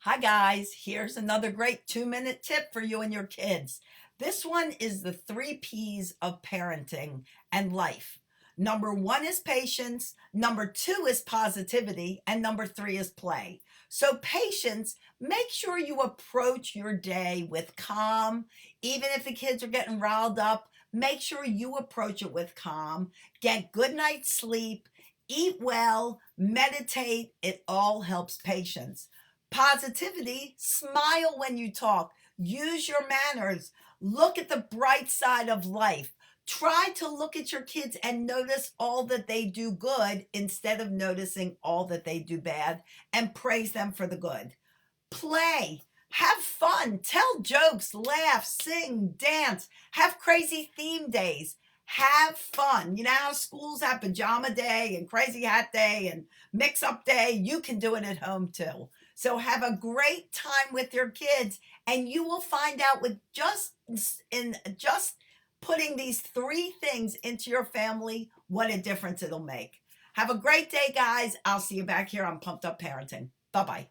Hi guys, here's another great 2-minute tip for you and your kids. This one is the 3 P's of parenting and life. Number 1 is patience, number 2 is positivity, and number 3 is play. So patience, make sure you approach your day with calm. Even if the kids are getting riled up, make sure you approach it with calm. Get good night's sleep, eat well, meditate. It all helps patience. Positivity, smile when you talk, use your manners, look at the bright side of life. Try to look at your kids and notice all that they do good instead of noticing all that they do bad, and praise them for the good. Play, have fun, tell jokes, laugh, sing, dance, have crazy theme days. Have fun. You know how schools have pajama day and crazy hat day and mix up day? You can do it at home too. So have a great time with your kids, and you will find out with just putting these 3 things into your family what a difference it'll make. Have a great day, guys. I'll see you back here on Pumped Up Parenting. Bye-bye.